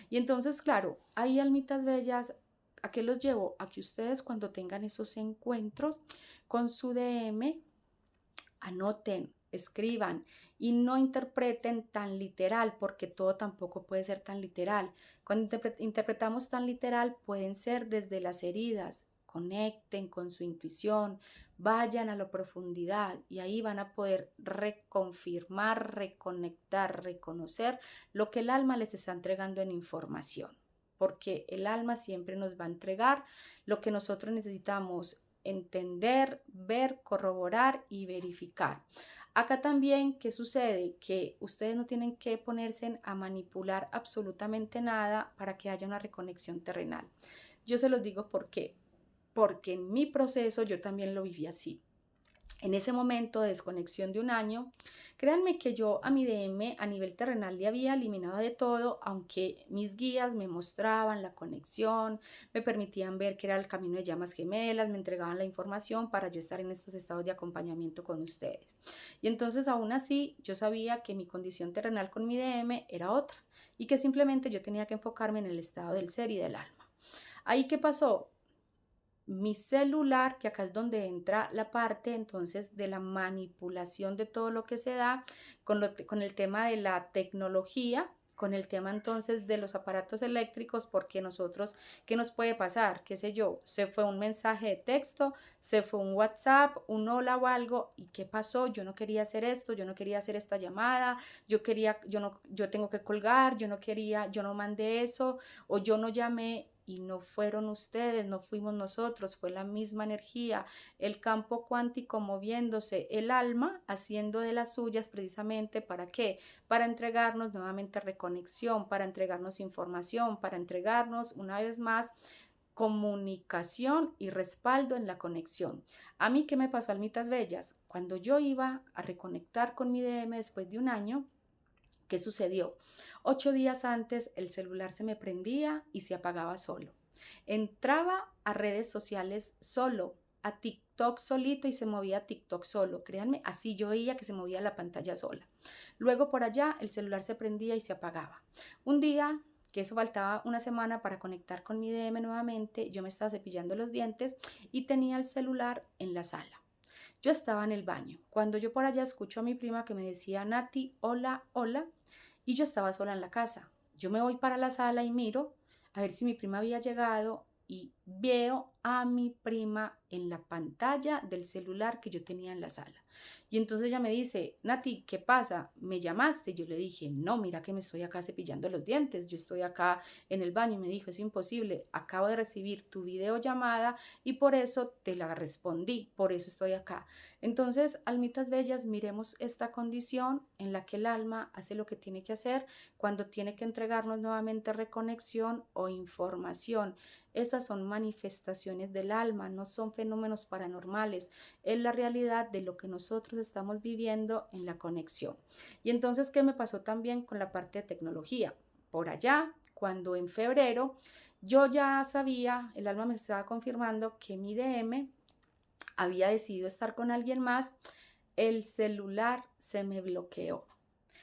Y entonces, claro, hay almitas bellas. ¿A qué los llevo? A que ustedes cuando tengan esos encuentros con su DM, anoten, escriban y no interpreten tan literal, porque todo tampoco puede ser tan literal. Cuando interpretamos tan literal, pueden ser desde las heridas. Conecten con su intuición, vayan a la profundidad y ahí van a poder reconfirmar, reconectar, reconocer lo que el alma les está entregando en información. porque el alma siempre nos va a entregar lo que nosotros necesitamos entender, ver, corroborar y verificar. Acá también, ¿qué sucede? Que ustedes no tienen que ponerse a manipular absolutamente nada para que haya una reconexión terrenal. Yo se los digo porque en mi proceso yo también lo viví así. En ese momento de desconexión de un año, créanme que yo a mi DM a nivel terrenal le había eliminado de todo, aunque mis guías me mostraban la conexión, me permitían ver que era el camino de llamas gemelas, me entregaban la información para yo estar en estos estados de acompañamiento con ustedes. Y entonces aún así yo sabía que mi condición terrenal con mi DM era otra y que simplemente yo tenía que enfocarme en el estado del ser y del alma. Ahí, ¿qué pasó? Mi celular, que acá es donde entra la parte entonces de la manipulación de todo lo que se da con el tema de la tecnología, con el tema entonces de los aparatos eléctricos, porque nosotros, ¿qué nos puede pasar? ¿Qué sé yo? Se fue un mensaje de texto, se fue un WhatsApp, un hola o algo, ¿y qué pasó? Yo no quería hacer esto, yo no quería hacer esta llamada, yo tengo que colgar, yo no quería, yo no mandé eso, o yo no llamé y no fueron ustedes, no fuimos nosotros, fue la misma energía, el campo cuántico moviéndose, el alma haciendo de las suyas precisamente ¿para qué? Para entregarnos nuevamente reconexión, para entregarnos información, para entregarnos una vez más comunicación y respaldo en la conexión. A mí, ¿qué me pasó, almitas bellas? Cuando yo iba a reconectar con mi DM después de un año, ¿qué sucedió? 8 días antes el celular se me prendía y se apagaba solo. Entraba a redes sociales solo, a TikTok solito y se movía TikTok solo. Créanme, así yo veía que se movía la pantalla sola. Luego por allá el celular se prendía y se apagaba. Un día, que eso faltaba una semana para conectar con mi DM nuevamente, yo me estaba cepillando los dientes y tenía el celular en la sala. Yo estaba en el baño, cuando yo por allá escucho a mi prima que me decía, Nati, hola, hola, y yo estaba sola en la casa. Yo me voy para la sala y miro a ver si mi prima había llegado y veo a mi prima en la pantalla del celular que yo tenía en la sala. Y entonces ella me dice, Nati, ¿qué pasa? ¿Me llamaste? Yo le dije, no, mira que me estoy acá cepillando los dientes, yo estoy acá en el baño. Y me dijo, es imposible, acabo de recibir tu videollamada y por eso te la respondí, por eso estoy acá. Entonces, almitas bellas, miremos esta condición en la que el alma hace lo que tiene que hacer cuando tiene que entregarnos nuevamente reconexión o información. Esas son manifestaciones del alma, no son fenómenos paranormales, es la realidad de lo que nosotros estamos viviendo en la conexión. Y entonces, ¿qué me pasó también con la parte de tecnología? Por allá, cuando en febrero yo ya sabía, el alma me estaba confirmando que mi DM había decidido estar con alguien más, el celular se me bloqueó,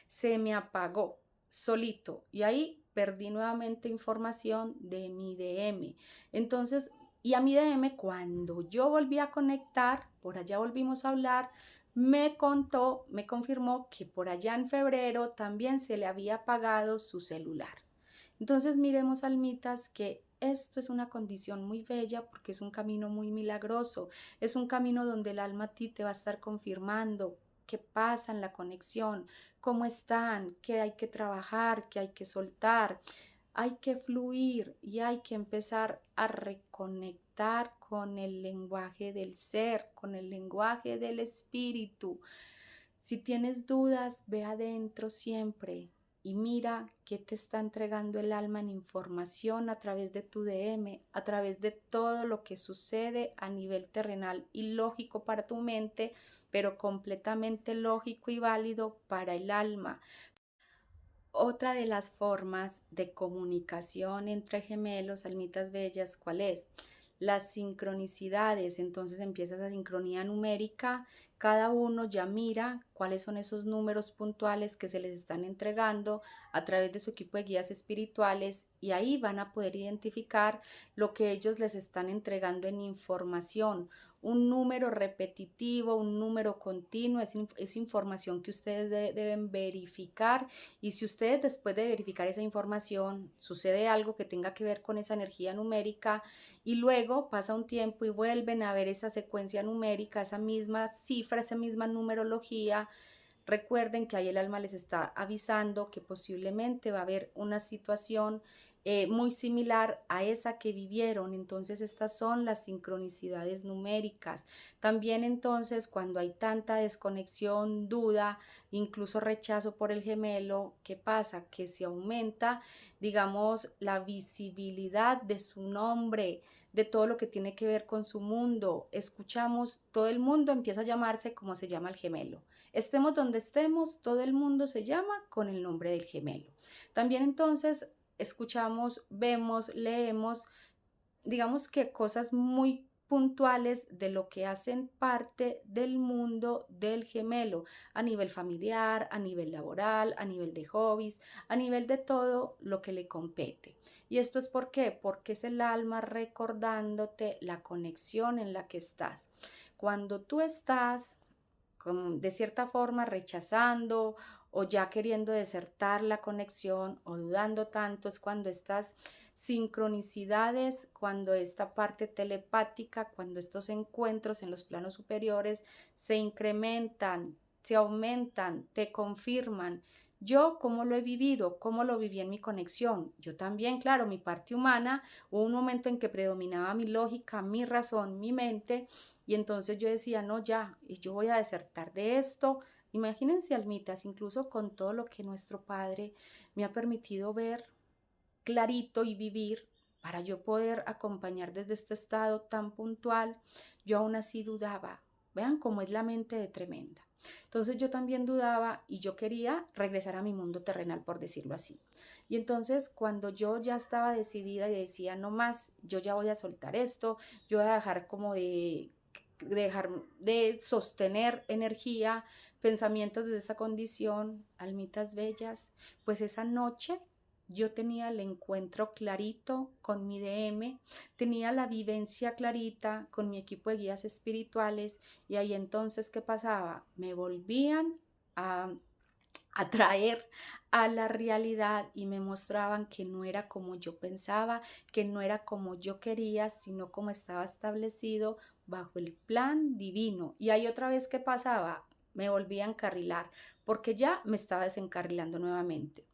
se me apagó solito y ahí perdí nuevamente información de mi DM. Entonces, y a mi DM cuando yo volví a conectar, por allá volvimos a hablar, me contó, me confirmó que por allá en febrero también se le había apagado su celular. Entonces miremos, almitas, que esto es una condición muy bella porque es un camino muy milagroso, es un camino donde el alma a ti te va a estar confirmando qué pasa en la conexión, cómo están, qué hay que trabajar, qué hay que soltar. Hay que fluir y hay que empezar a reconectar con el lenguaje del ser, con el lenguaje del espíritu. Si tienes dudas, ve adentro siempre y mira qué te está entregando el alma en información a través de tu DM, a través de todo lo que sucede a nivel terrenal y lógico para tu mente, pero completamente lógico y válido para el alma. Otra de las formas de comunicación entre gemelos, almitas bellas, ¿cuál es? Las sincronicidades. Entonces empieza esa sincronía numérica, cada uno ya mira cuáles son esos números puntuales que se les están entregando a través de su equipo de guías espirituales y ahí van a poder identificar lo que ellos les están entregando en información. Un número repetitivo, un número continuo, es información que ustedes deben verificar y si ustedes después de verificar esa información sucede algo que tenga que ver con esa energía numérica y luego pasa un tiempo y vuelven a ver esa secuencia numérica, esa misma cifra, esa misma numerología, recuerden que ahí el alma les está avisando que posiblemente va a haber una situación muy similar a esa que vivieron. Entonces estas son las sincronicidades numéricas. También entonces cuando hay tanta desconexión, duda, incluso rechazo por el gemelo, ¿qué pasa? Que se aumenta, digamos, la visibilidad de su nombre, de todo lo que tiene que ver con su mundo. Escuchamos, todo el mundo empieza a llamarse como se llama el gemelo. Estemos donde estemos, todo el mundo se llama con el nombre del gemelo. También entonces escuchamos, vemos, leemos, digamos que cosas muy puntuales de lo que hacen parte del mundo del gemelo, a nivel familiar, a nivel laboral, a nivel de hobbies, a nivel de todo lo que le compete. ¿Y esto es por qué? Porque es el alma recordándote la conexión en la que estás. Cuando tú estás de cierta forma rechazando o ya queriendo desertar la conexión o dudando tanto, es cuando estas sincronicidades, cuando esta parte telepática, cuando estos encuentros en los planos superiores se incrementan, se aumentan, te confirman. Yo, ¿cómo lo he vivido? ¿Cómo lo viví en mi conexión? Yo también, claro, mi parte humana, hubo un momento en que predominaba mi lógica, mi razón, mi mente, y entonces yo decía, no, ya, yo voy a desertar de esto. Imagínense, almitas, incluso con todo lo que nuestro Padre me ha permitido ver clarito y vivir para yo poder acompañar desde este estado tan puntual, yo aún así dudaba. Vean cómo es la mente de tremenda. Entonces yo también dudaba y yo quería regresar a mi mundo terrenal, por decirlo así. Y entonces cuando yo ya estaba decidida y decía, no más, yo ya voy a soltar esto, yo voy a dejar como de dejar de sostener energía, pensamientos de esa condición, almitas bellas, pues esa noche yo tenía el encuentro clarito con mi DM, tenía la vivencia clarita con mi equipo de guías espirituales y ahí entonces, ¿qué pasaba? Me volvían a atraer a la realidad y me mostraban que no era como yo pensaba, que no era como yo quería, sino como estaba establecido bajo el plan divino. Y ahí otra vez, ¿qué pasaba? Me volví a encarrilar porque ya me estaba desencarrilando nuevamente.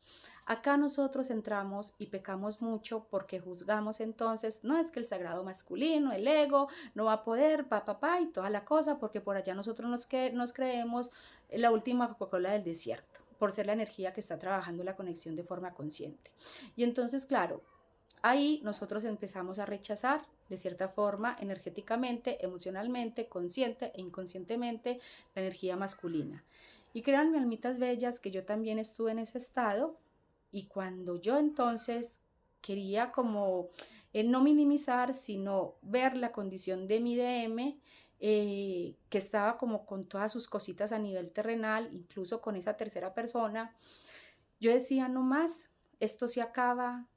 Acá nosotros entramos y pecamos mucho porque juzgamos entonces, no es que el sagrado masculino, el ego, no va a poder, y toda la cosa, porque por allá nosotros nos creemos la última Coca-Cola del desierto, por ser la energía que está trabajando la conexión de forma consciente. Y entonces, claro, ahí nosotros empezamos a rechazar de cierta forma, energéticamente, emocionalmente, consciente e inconscientemente, la energía masculina. Y créanme, almitas bellas, que yo también estuve en ese estado y cuando yo entonces quería como no minimizar, sino ver la condición de mi DM, que estaba como con todas sus cositas a nivel terrenal, incluso con esa tercera persona, yo decía, no más, esto se acaba.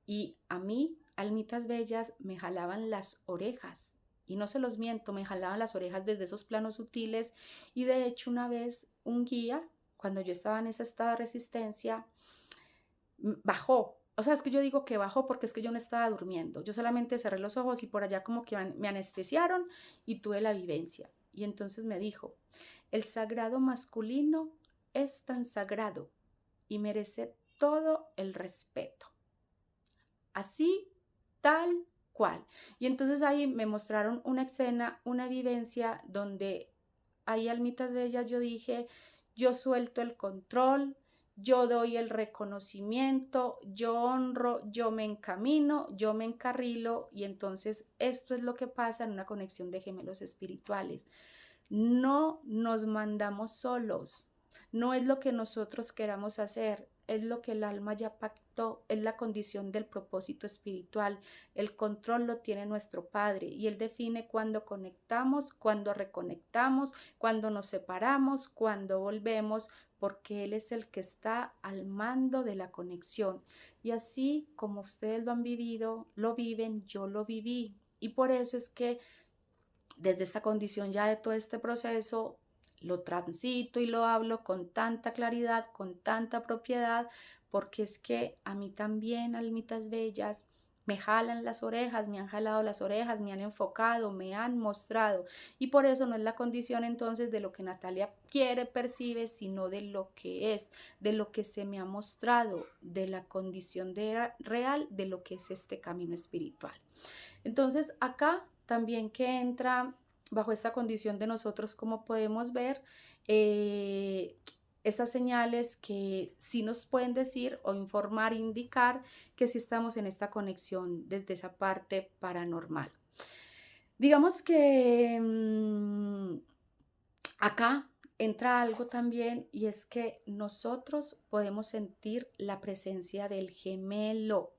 Y a mí, almitas bellas, me jalaban las orejas. Y no se los miento, me jalaban las orejas desde esos planos sutiles. Y de hecho, una vez un guía, cuando yo estaba en ese estado de resistencia, bajó. O sea, es que yo digo que bajó porque es que yo no estaba durmiendo. Yo solamente cerré los ojos y por allá como que me anestesiaron y tuve la vivencia. Y entonces me dijo, el sagrado masculino es tan sagrado y merece todo el respeto. Así, tal cual. Y entonces ahí me mostraron una escena, una vivencia donde ahí, almitas bellas, yo dije, yo suelto el control, yo doy el reconocimiento, yo honro, yo me encamino, yo me encarrilo y entonces esto es lo que pasa en una conexión de gemelos espirituales. No nos mandamos solos, no es lo que nosotros queramos hacer, es lo que el alma ya pactó, es la condición del propósito espiritual. El control lo tiene nuestro Padre y Él define cuándo conectamos, cuándo reconectamos, cuándo nos separamos, cuándo volvemos, porque Él es el que está al mando de la conexión. Y así como ustedes lo han vivido, lo viven, yo lo viví. Y por eso es que desde esta condición ya de todo este proceso, lo transito y lo hablo con tanta claridad, con tanta propiedad, porque es que a mí también, almitas bellas, me jalan las orejas, me han jalado las orejas, me han enfocado, me han mostrado. Y por eso no es la condición entonces de lo que Natalia quiere, percibe, sino de lo que es, de lo que se me ha mostrado, de la condición real de lo que es este camino espiritual. Entonces acá también que entra bajo esta condición de nosotros, como podemos ver, eh, esas señales que sí nos pueden decir o informar, indicar que sí estamos en esta conexión desde esa parte paranormal. Digamos que acá entra algo también y es que nosotros podemos sentir la presencia del gemelo.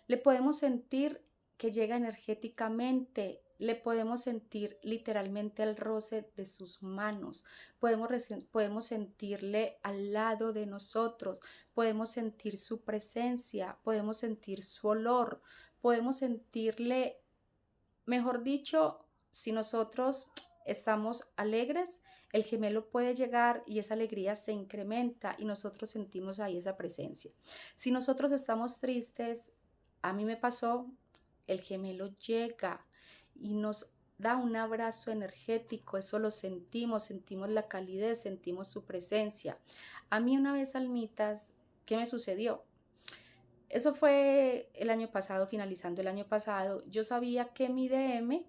Le podemos sentir que llega energéticamente, le podemos sentir literalmente el roce de sus manos, podemos sentirle al lado de nosotros, podemos sentir su presencia, podemos sentir su olor, podemos sentirle, mejor dicho, si nosotros estamos alegres, el gemelo puede llegar y esa alegría se incrementa y nosotros sentimos ahí esa presencia. Si nosotros estamos tristes, a mí me pasó, el gemelo llega y nos da un abrazo energético, eso lo sentimos, sentimos la calidez, sentimos su presencia. A mí una vez, Almitas, ¿qué me sucedió? Eso fue el año pasado, finalizando el año pasado. Yo sabía que mi DM,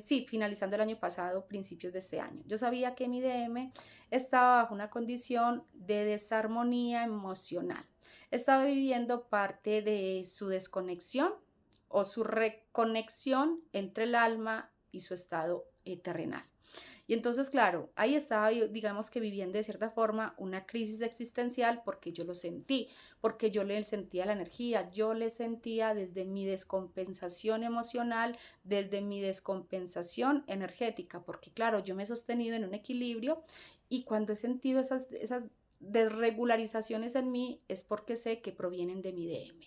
sí, finalizando el año pasado, principios de este año, yo sabía que mi DM estaba bajo una condición de desarmonía emocional. Estaba viviendo parte de su desconexión o su reconexión entre el alma y su estado terrenal. Y entonces, claro, ahí estaba yo, digamos que viviendo de cierta forma una crisis existencial porque yo lo sentí, porque yo le sentía la energía, yo le sentía desde mi descompensación emocional, desde mi descompensación energética, porque claro, yo me he sostenido en un equilibrio y cuando he sentido esas desregularizaciones en mí es porque sé que provienen de mi DM.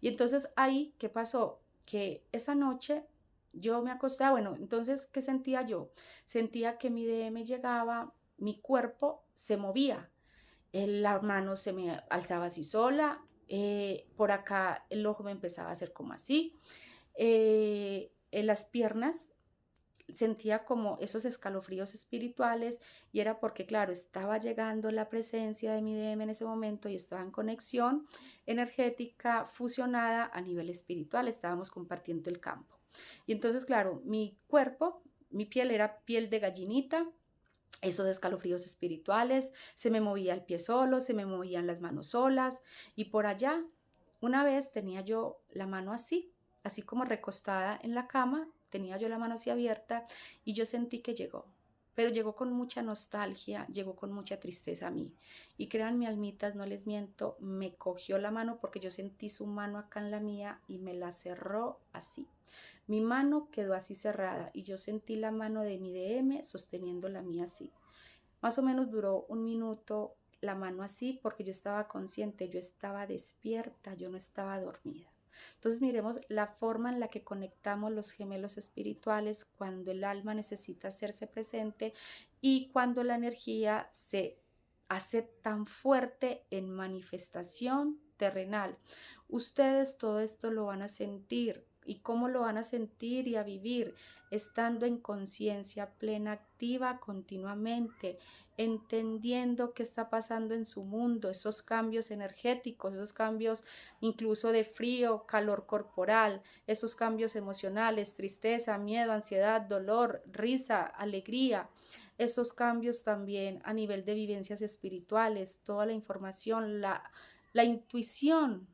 Y entonces ahí, ¿qué pasó? Que esa noche yo me acostaba, bueno, entonces, ¿qué sentía yo? Sentía que mi DM llegaba, mi cuerpo se movía, la mano se me alzaba así sola, por acá el ojo me empezaba a hacer como así, en las piernas sentía como esos escalofríos espirituales y era porque, claro, estaba llegando la presencia de mi DM en ese momento y estaba en conexión energética fusionada a nivel espiritual, estábamos compartiendo el campo. Y entonces, claro, mi cuerpo, mi piel era piel de gallinita, esos escalofríos espirituales, se me movía el pie solo, se me movían las manos solas y por allá, una vez tenía yo la mano así, así como recostada en la cama, tenía yo la mano así abierta y yo sentí que llegó, pero llegó con mucha nostalgia, llegó con mucha tristeza a mí. Y créanme, almitas, no les miento, me cogió la mano porque yo sentí su mano acá en la mía y me la cerró así. Mi mano quedó así cerrada y yo sentí la mano de mi DM sosteniendo la mía así. Más o menos duró un minuto la mano así porque yo estaba consciente, yo estaba despierta, yo no estaba dormida. Entonces miremos la forma en la que conectamos los gemelos espirituales cuando el alma necesita hacerse presente y cuando la energía se hace tan fuerte en manifestación terrenal. Ustedes todo esto lo van a sentir. ¿Y cómo lo van a sentir y a vivir? Estando en conciencia plena, activa continuamente, entendiendo qué está pasando en su mundo, esos cambios energéticos, esos cambios incluso de frío, calor corporal, esos cambios emocionales, tristeza, miedo, ansiedad, dolor, risa, alegría, esos cambios también a nivel de vivencias espirituales, toda la información, la intuición,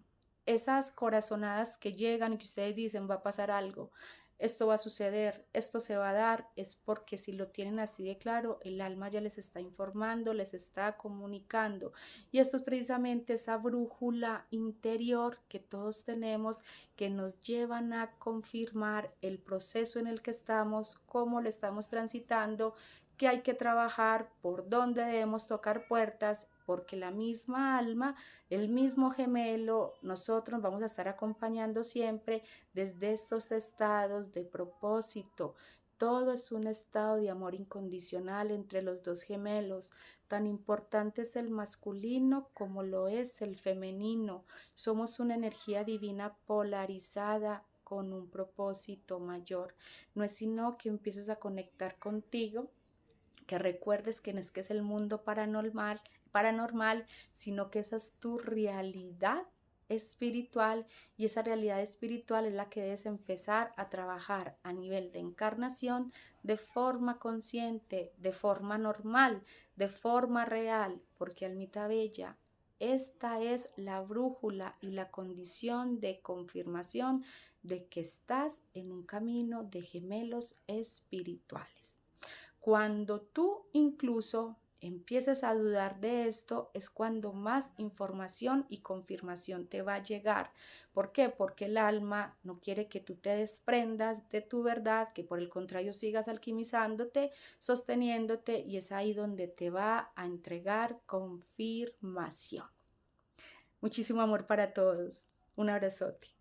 esas corazonadas que llegan y que ustedes dicen va a pasar algo, esto va a suceder, esto se va a dar, es porque si lo tienen así de claro, el alma ya les está informando, les está comunicando. Y esto es precisamente esa brújula interior que todos tenemos que nos llevan a confirmar el proceso en el que estamos, cómo lo estamos transitando, que hay que trabajar, por dónde debemos tocar puertas, porque la misma alma, el mismo gemelo, nosotros vamos a estar acompañando siempre desde estos estados de propósito, Todo es un estado de amor incondicional entre los dos gemelos. Tan importante es el masculino como lo es el femenino. Somos una energía divina polarizada con un propósito mayor. No es sino que empieces a conectar contigo, que recuerdes que no es que es el mundo paranormal, sino que esa es tu realidad espiritual, y esa realidad espiritual es la que debes empezar a trabajar a nivel de encarnación de forma consciente, de forma normal, de forma real, porque almita bella, esta es la brújula y la condición de confirmación de que estás en un camino de gemelos espirituales. Cuando tú incluso empieces a dudar de esto, es cuando más información y confirmación te va a llegar. ¿Por qué? Porque el alma no quiere que tú te desprendas de tu verdad, que por el contrario sigas alquimizándote, sosteniéndote, y es ahí donde te va a entregar confirmación. Muchísimo amor para todos. Un abrazote.